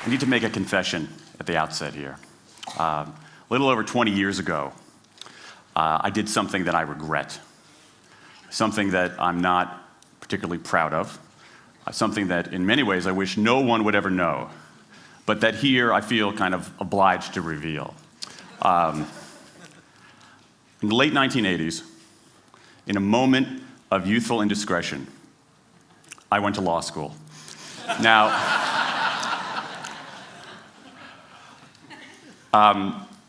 I need to make a confession at the outset here. A little over 20 years ago, I did something that I regret, something that I'm not particularly proud of, something that in many ways I wish no one would ever know, but that here I feel kind of obliged to reveal. In the late 1980s, in a moment of youthful indiscretion, I went to law school. Now,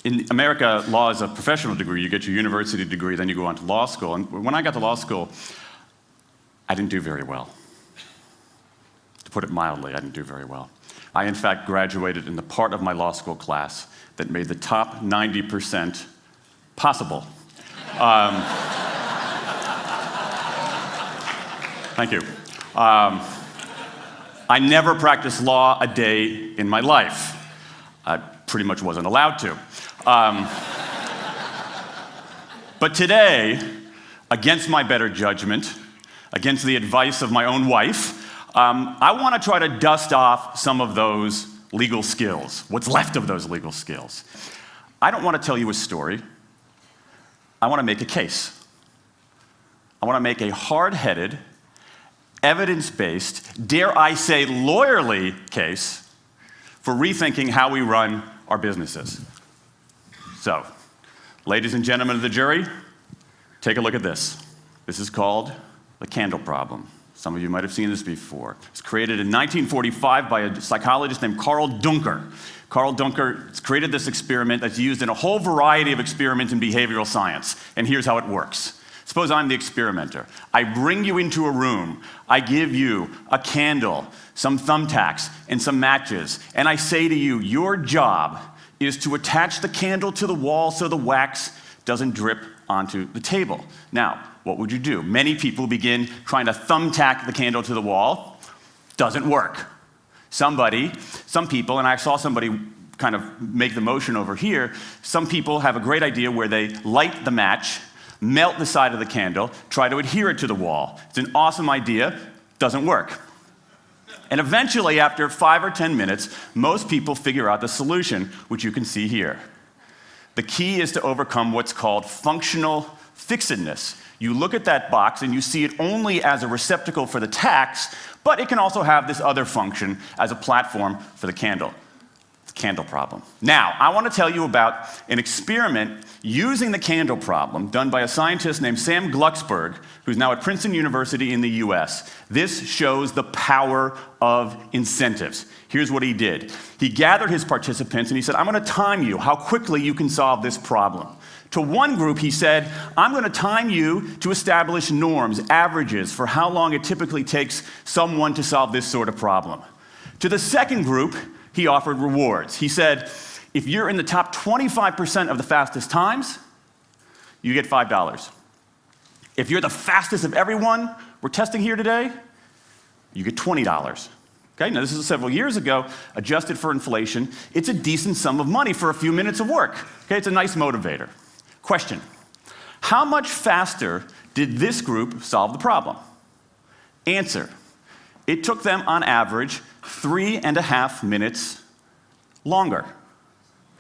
in America, law is a professional degree. You get your university degree, then you go on to law school. And when I got to law school, I didn't do very well. To put it mildly, I didn't do very well. I, in fact, graduated in the part of my law school class that made the top 90% possible. Thank you. I never practiced law a day in my life. I pretty much wasn't allowed to. But today, against my better judgment, against the advice of my own wife, I want to try to dust off some of those legal skills, what's left of those legal skills. I don't want to tell you a story. I want to make a case. I want to make a hard-headed, evidence-based, dare I say lawyerly case for rethinking how we run our businesses. So, ladies and gentlemen of the jury, take a look at this. This is called the candle problem. Some of you might have seen this before. It was created in 1945 by a psychologist named Carl Duncker. Carl Duncker has created this experiment that's used in a whole variety of experiments in behavioral science. And here's how it works. Suppose I'm the experimenter. I bring you into a room. I give you a candle, some thumbtacks, and some matches. And I say to you, your job is to attach the candle to the wall so the wax doesn't drip onto the table. Now, what would you do? Many people begin trying to thumbtack the candle to the wall. Doesn't work. Some people, and I saw somebody kind of make the motion over here, some people have a great idea where they light the match, melt the side of the candle, try to adhere it to the wall. It's an awesome idea. Doesn't work. And eventually, after 5 or 10 minutes, most people figure out the solution, which you can see here. The key is to overcome what's called functional fixedness. You look at that box and you see it only as a receptacle for the tacks, but it can also have this other function as a platform for the candle. The candle problem. Now, I want to tell you about an experiment using the candle problem done by a scientist named Sam Glucksberg, who's now at Princeton University in the US. This shows the power of incentives. Here's what he did. He gathered his participants and he said, I'm going to time you how quickly you can solve this problem. To one group, he said, I'm going to time you to establish norms, averages, for how long it typically takes someone to solve this sort of problem. To the second group, he offered rewards. He said, if you're in the top 25% of the fastest times, you get $5. If you're the fastest of everyone we're testing here today, you get $20. Okay, now this is several years ago, adjusted for inflation. It's a decent sum of money for a few minutes of work. Okay, it's a nice motivator. Question, how much faster did this group solve the problem? Answer, it took them on average 3.5 minutes longer.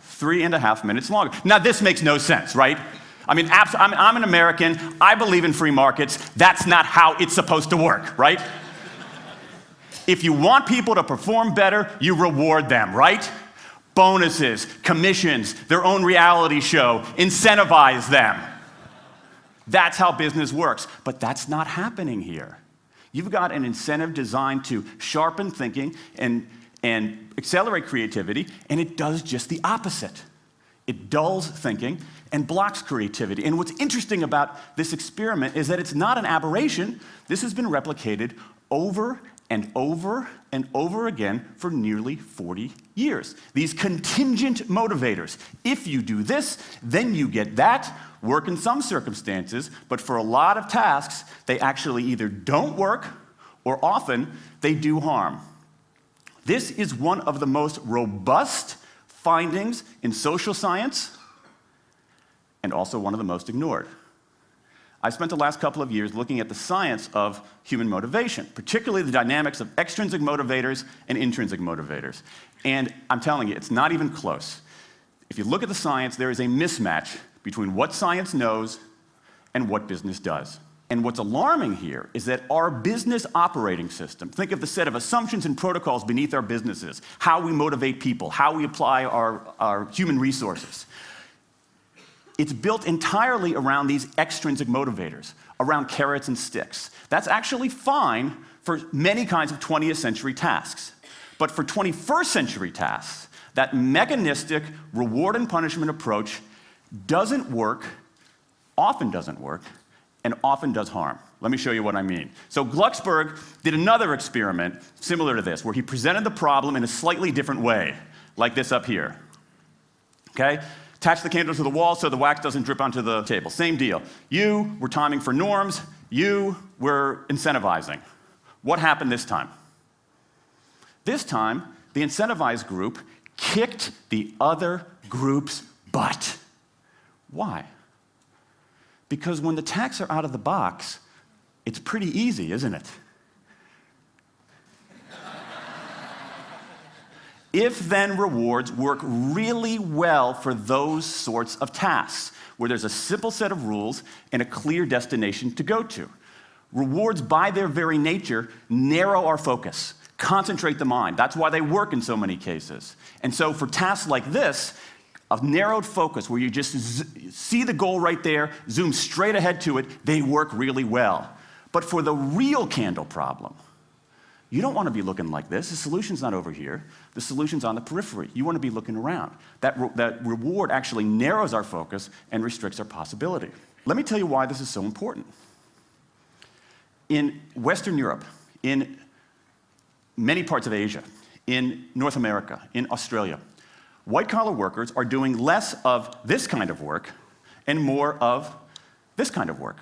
3.5 minutes longer. Now this makes no sense, right? I mean, I'm an American, I believe in free markets, that's not how it's supposed to work, right? If you want people to perform better, you reward them, right? Bonuses, commissions, their own reality show, incentivize them. That's how business works, but that's not happening here. You've got an incentive designed to sharpen thinking and accelerate creativity, and it does just the opposite. It dulls thinking and blocks creativity. And what's interesting about this experiment is that it's not an aberration. This has been replicated over and over and over again for nearly 40 years. These contingent motivators. If you do this, then you get that. Work in some circumstances, but for a lot of tasks, they actually either don't work or often they do harm. This is one of the most robust findings in social science and also one of the most ignored. I spent the last couple of years looking at the science of human motivation, particularly the dynamics of extrinsic motivators and intrinsic motivators. And I'm telling you, it's not even close. If you look at the science, there is a mismatch between what science knows and what business does. And what's alarming here is that our business operating system, think of the set of assumptions and protocols beneath our businesses, how we motivate people, how we apply our human resources. It's built entirely around these extrinsic motivators, around carrots and sticks. That's actually fine for many kinds of 20th century tasks. But for 21st century tasks, that mechanistic reward and punishment approach doesn't work, often doesn't work, and often does harm. Let me show you what I mean. So Glucksberg did another experiment similar to this, where he presented the problem in a slightly different way, like this up here. Okay? Attach the candle to the wall so the wax doesn't drip onto the table. Same deal. You were timing for norms. You were incentivizing. What happened this time? This time, the incentivized group kicked the other group's butt. Why? Because when the tacks are out of the box, it's pretty easy, isn't it? If-then rewards work really well for those sorts of tasks, where there's a simple set of rules and a clear destination to go to. Rewards, by their very nature, narrow our focus, concentrate the mind. That's why they work in so many cases. And so for tasks like this, a narrowed focus where you just see the goal right there, zoom straight ahead to it, they work really well. But for the real candle problem, you don't want to be looking like this. The solution's not over here. The solution's on the periphery. You want to be looking around. That reward actually narrows our focus and restricts our possibility. Let me tell you why this is so important. In Western Europe, in many parts of Asia, in North America, in Australia, white-collar workers are doing less of this kind of work and more of this kind of work.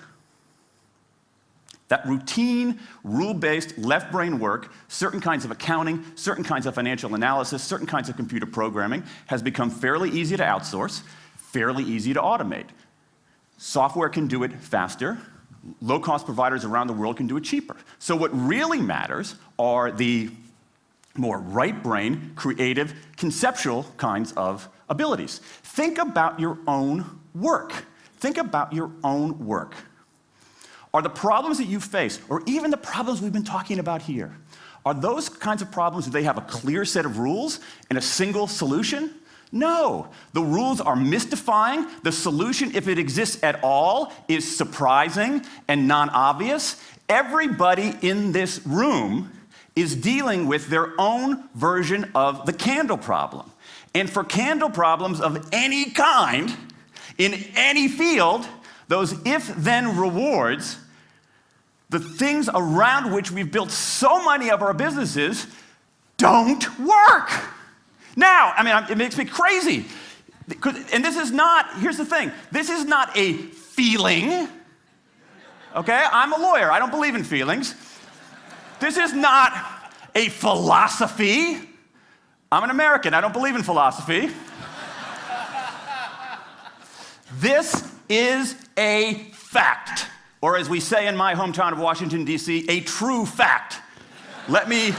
That routine, rule-based, left-brain work, certain kinds of accounting, certain kinds of financial analysis, certain kinds of computer programming, has become fairly easy to outsource, fairly easy to automate. Software can do it faster. Low-cost providers around the world can do it cheaper. So what really matters are the more right-brain, creative, conceptual kinds of abilities. Think about your own work. Think about your own work. Are the problems that you face, or even the problems we've been talking about here, are those kinds of problems, do they have a clear set of rules and a single solution? No. The rules are mystifying. The solution, if it exists at all, is surprising and non-obvious. Everybody in this room is dealing with their own version of the candle problem. And for candle problems of any kind, in any field, those if-then rewards, the things around which we've built so many of our businesses, don't work. Now, I mean, it makes me crazy. And this is not, here's the thing, this is not a feeling, okay? I'm a lawyer, I don't believe in feelings. This is not a philosophy. I'm an American, I don't believe in philosophy. This is a fact, or as we say in my hometown of Washington, D.C., a true fact. Let me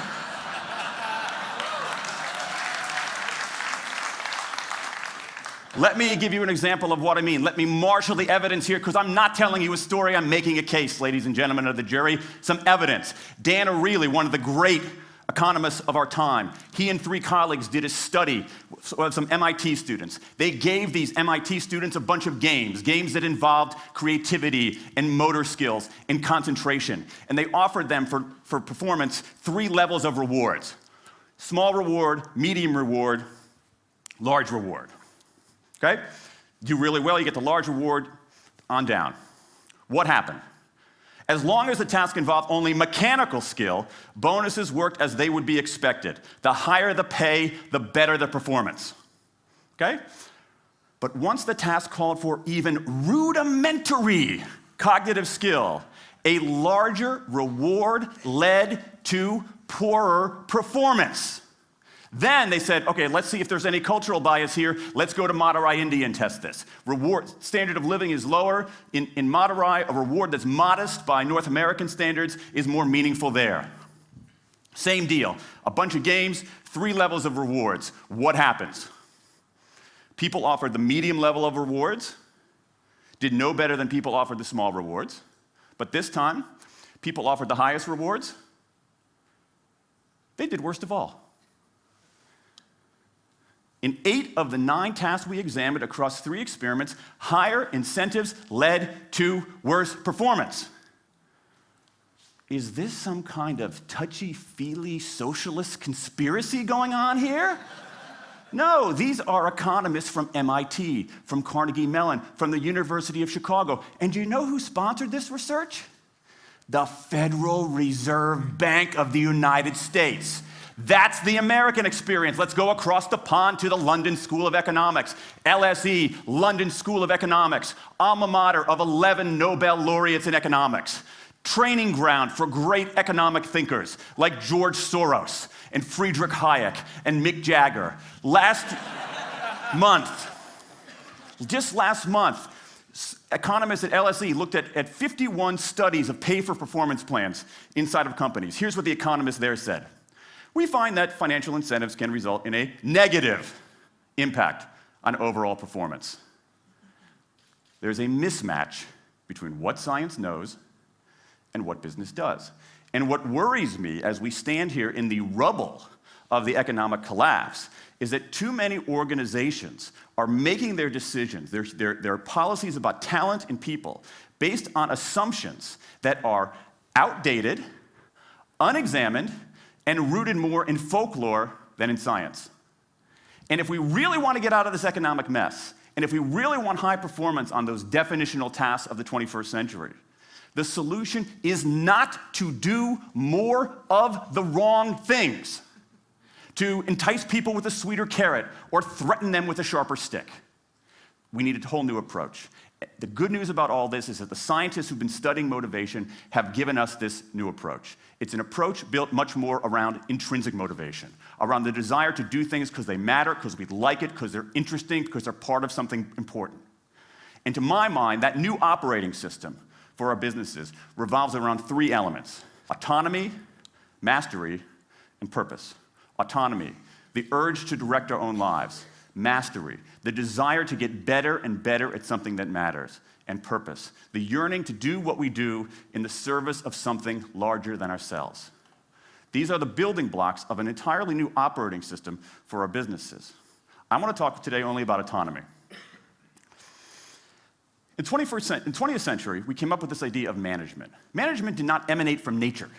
give you an example of what I mean. Let me marshal the evidence here, because I'm not telling you a story, I'm making a case, ladies and gentlemen of the jury. Some evidence. Dan Ariely, one of the great economists of our time, he and 3 colleagues did a study of some MIT students. They gave these MIT students a bunch of games that involved creativity and motor skills and concentration. And they offered them for performance 3 levels of rewards. Small reward, medium reward, large reward. Okay? Do really well, you get the large reward, on down. What happened? As long as the task involved only mechanical skill, bonuses worked as they would be expected. The higher the pay, the better the performance. Okay? But once the task called for even rudimentary cognitive skill, a larger reward led to poorer performance. Then they said, okay, let's see if there's any cultural bias here. Let's go to Madurai, India and test this. Standard of living is lower. In Madurai, a reward that's modest by North American standards is more meaningful there. Same deal. A bunch of games, 3 levels of rewards. What happens? People offered the medium level of rewards, did no better than people offered the small rewards. But this time, people offered the highest rewards. They did worst of all. In 8 of the 9 tasks we examined across 3 experiments, higher incentives led to worse performance. Is this some kind of touchy-feely socialist conspiracy going on here? No, these are economists from MIT, from Carnegie Mellon, from the University of Chicago. And do you know who sponsored this research? The Federal Reserve Bank of the United States. That's the American experience. Let's go across the pond to the London School of Economics. LSE, London School of Economics, alma mater of 11 Nobel laureates in economics. Training ground for great economic thinkers like George Soros and Friedrich Hayek and Mick Jagger. Just last month, economists at LSE looked at 51 studies of pay-for-performance plans inside of companies. Here's what the economists there said. We find that financial incentives can result in a negative impact on overall performance. There's a mismatch between what science knows and what business does. And what worries me as we stand here in the rubble of the economic collapse is that too many organizations are making their decisions, their policies about talent and people, based on assumptions that are outdated, unexamined, and rooted more in folklore than in science. And if we really want to get out of this economic mess, and if we really want high performance on those definitional tasks of the 21st century, the solution is not to do more of the wrong things, to entice people with a sweeter carrot or threaten them with a sharper stick. We need a whole new approach. The good news about all this is that the scientists who've been studying motivation have given us this new approach. It's an approach built much more around intrinsic motivation, around the desire to do things because they matter, because we like it, because they're interesting, because they're part of something important. And to my mind, that new operating system for our businesses revolves around 3 elements: autonomy, mastery, and purpose. Autonomy, the urge to direct our own lives. Mastery, the desire to get better and better at something that matters. And purpose, the yearning to do what we do in the service of something larger than ourselves. These are the building blocks of an entirely new operating system for our businesses. I want to talk today only about autonomy. In the 20th century, we came up with this idea of management. Management did not emanate from nature.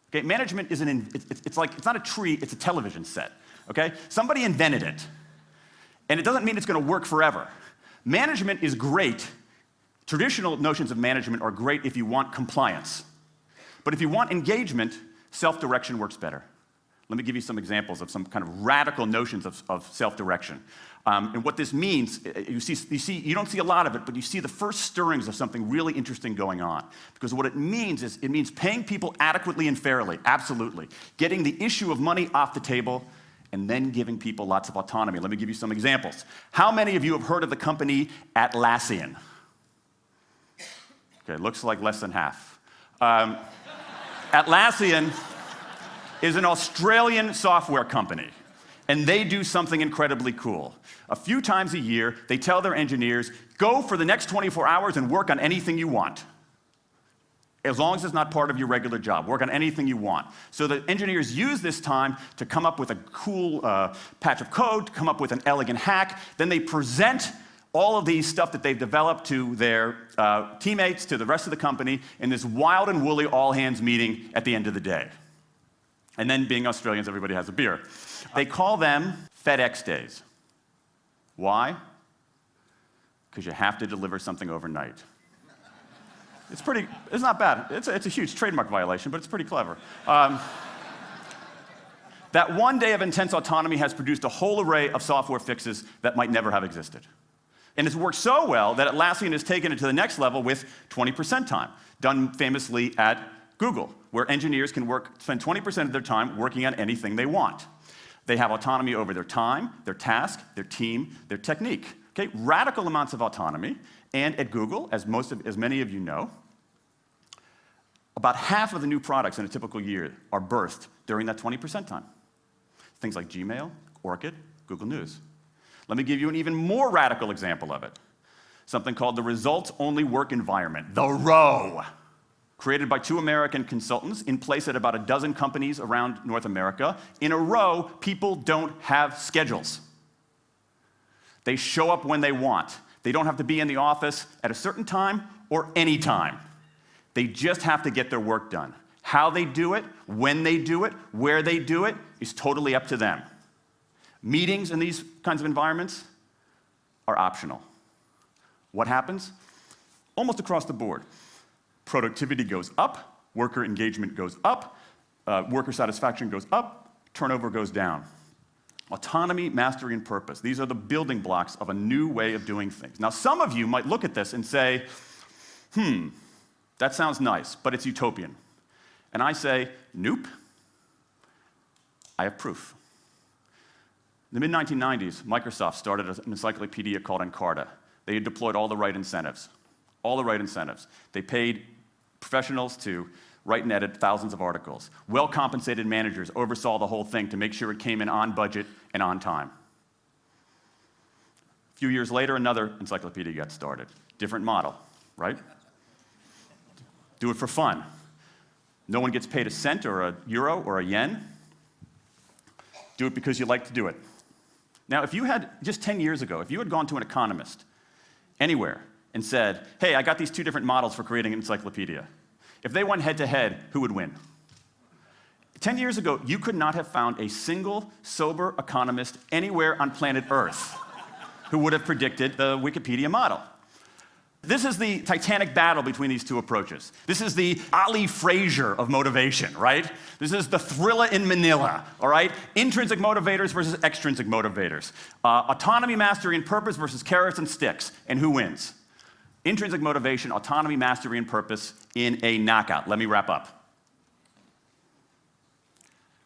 Okay? Management isn't it's not a tree, it's a television set. Okay? Somebody invented it. And it doesn't mean it's going to work forever. Management is great. Traditional notions of management are great if you want compliance. But if you want engagement, self-direction works better. Let me give you some examples of some kind of radical notions of self-direction. And what this means, you don't see a lot of it, but you see the first stirrings of something really interesting going on. Because what it means is, it means paying people adequately and fairly, absolutely. Getting the issue of money off the table, and then giving people lots of autonomy. Let me give you some examples. How many of you have heard of the company Atlassian? Okay, looks like less than half. Atlassian is an Australian software company, and they do something incredibly cool. A few times a year, they tell their engineers, go for the next 24 hours and work on anything you want. As long as it's not part of your regular job. Work on anything you want. So the engineers use this time to come up with a cool patch of code, to come up with an elegant hack. Then they present all of these stuff that they've developed to their teammates, to the rest of the company, in this wild and woolly all-hands meeting at the end of the day. And then, being Australians, everybody has a beer. They call them FedEx days. Why? Because you have to deliver something overnight. It's not bad. It's a huge trademark violation, but it's pretty clever. That one day of intense autonomy has produced a whole array of software fixes that might never have existed. And it's worked so well that Atlassian has taken it to the next level with 20% time, done famously at Google, where engineers can spend 20% of their time working on anything they want. They have autonomy over their time, their task, their team, their technique. Okay? Radical amounts of autonomy. And at Google, as many of you know, about half of the new products in a typical year are birthed during that 20% time. Things like Gmail, Orchid, Google News. Let me give you an even more radical example of it. Something called the results-only work environment, the ROW, created by 2 American consultants in place at about a dozen companies around North America. In a ROW, people don't have schedules. They show up when they want. They don't have to be in the office at a certain time or any time. They just have to get their work done. How they do it, when they do it, where they do it, is totally up to them. Meetings in these kinds of environments are optional. What happens? Almost across the board. Productivity goes up, worker engagement goes up, worker satisfaction goes up, turnover goes down. Autonomy, mastery, and purpose. These are the building blocks of a new way of doing things. Now, some of you might look at this and say, that sounds nice, but it's utopian. And I say, nope. I have proof. In the mid-1990s, Microsoft started an encyclopedia called Encarta. They had deployed all the right incentives. All the right incentives. They paid professionals to write and edit thousands of articles. Well-compensated managers oversaw the whole thing to make sure it came in on budget and on time. A few years later, another encyclopedia got started. Different model, right? Do it for fun. No one gets paid a cent or a euro or a yen. Do it because you like to do it. Now, if you had, just 10 years ago, if you had gone to an economist anywhere and said, hey, I got these 2 different models for creating an encyclopedia. If they went head-to-head, who would win? 10 years ago, you could not have found a single sober economist anywhere on planet Earth who would have predicted the Wikipedia model. This is the titanic battle between these 2 approaches. This is the Ali Frazier of motivation, right? This is the Thrilla in Manila, all right? Intrinsic motivators versus extrinsic motivators. Autonomy, mastery, and purpose versus carrots and sticks. And who wins? Intrinsic motivation, autonomy, mastery, and purpose in a knockout. Let me wrap up.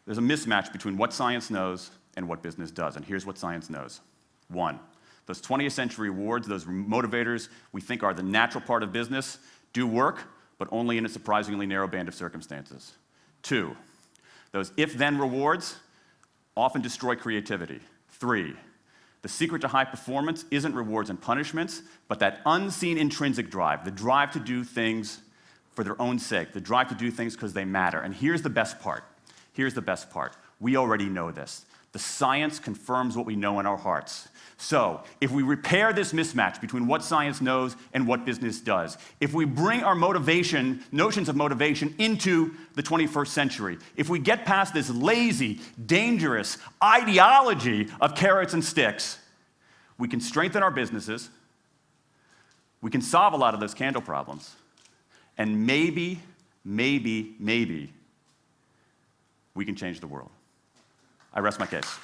There's a mismatch between what science knows and what business does, and here's what science knows. 1, those 20th century rewards, those motivators we think are the natural part of business, do work, but only in a surprisingly narrow band of circumstances. 2, those if-then rewards often destroy creativity. 3, the secret to high performance isn't rewards and punishments, but that unseen intrinsic drive, the drive to do things for their own sake, the drive to do things because they matter. And here's the best part. Here's the best part. We already know this. The science confirms what we know in our hearts. So, if we repair this mismatch between what science knows and what business does, if we bring our notions of motivation into the 21st century, if we get past this lazy, dangerous ideology of carrots and sticks, we can strengthen our businesses, we can solve a lot of those candle problems, and maybe, we can change the world. I rest my case.